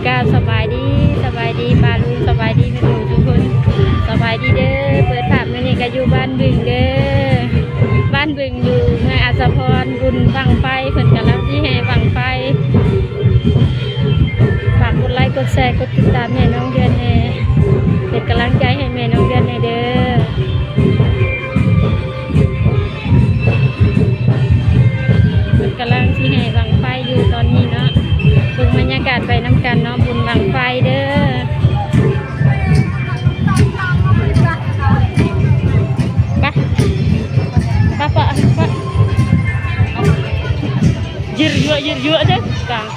กาสบายดีปาลุงสบายดีแม่ตู่ทุกคนสบายดีเด้อเปิดภาพมื้อนี้ก็อยู่บ้านบึงเด้อบ้านบึงอยู่เมืองอัศพรบุญบังไฟเพิ่นกำลังสิแห่บังไฟฝากกดไลค์กดแชร์กดติดตามแม่น้องเดือนแน่เป็นกำลังใจให้แม่น้องเดือนแน่เด้อเพิ่นกำลังสิแห่บังไฟอยู่ตอนนี้เนาะเบิ่งบรรยากาศไปน้ำกันเนาะบุญบังไฟเด้อPak. Jir juga deh, Kang.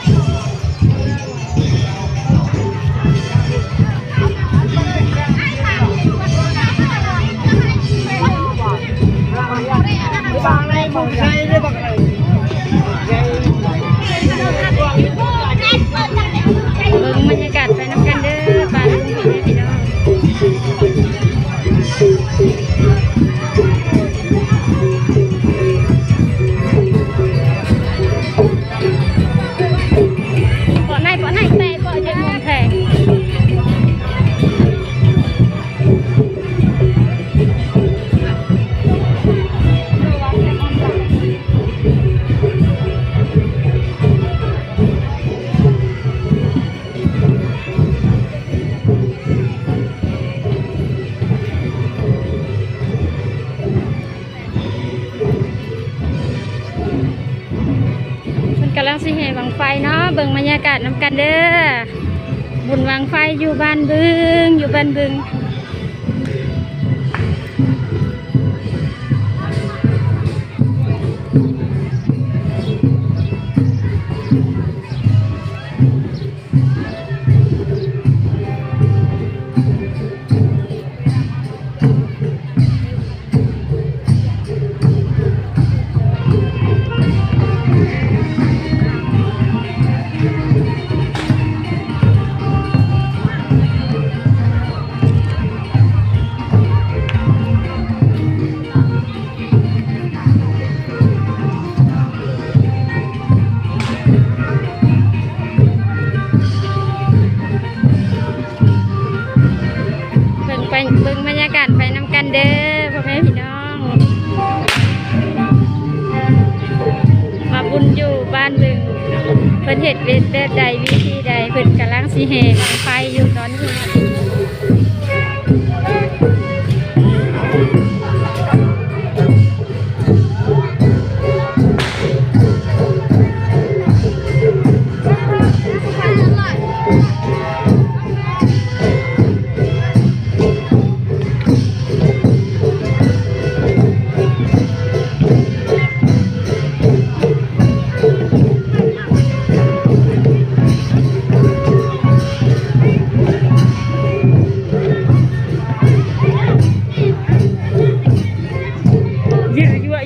Bang menyekat, penamkan deh, paling ini dong.กำลังสิแห่บังไฟเนาะเบิ่งบรรยากาศนำกันเด้อบุญบังไฟอยู่บ้านบึงเบิ่งบรรยากาศไปนำกันเด้อพ่อแม่พี่น้องมาบุญอยู่บ้านบึงเพิ่นเฮ็ดเวทแบบใดวิธีใดเพิ่นกำลังสิแห่บังไฟอยู่ตอนนี้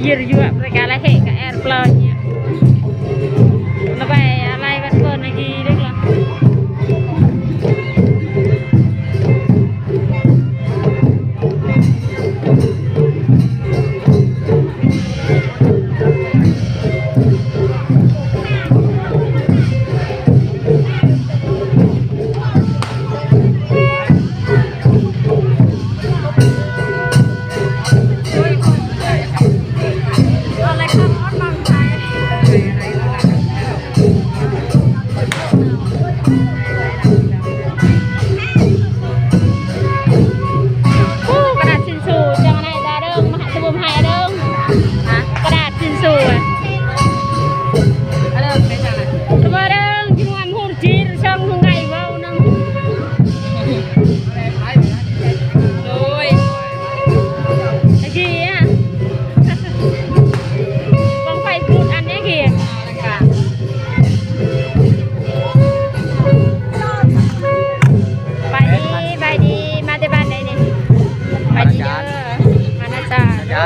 Jir juga mereka lagi ke airplane-nya. Lebih alay kan lagi deh lah.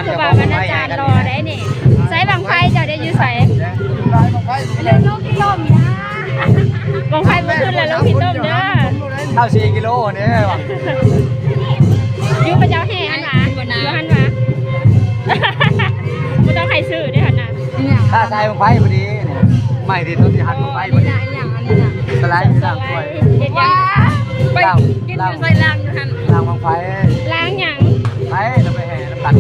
คือว่ามันอาจารย์รอได้นี่ใช้บังไฟเจ้าได้ยื้อใส่เลยลูกพี่ต้มนะบังไฟเมื่อคืนเลยลูกพี่ต้มเด้อเท่า4 กิโลเนี่ยยื้อพระเจ้าแห่อันหวาอยู่หันหวาไม่ต้องใครซื้อได้หันน่ะ ถ้าใส่บังไฟพอดีไม่ที่ต้นที่หันบังไฟพอดี สไลด์ล่างถ้วย เฮ็ดหยัง ไปกินอยู่ใส่ลังหัน ล่างบางไฟ ล้างหยัง ไฟเราไปแห่น้ำกัน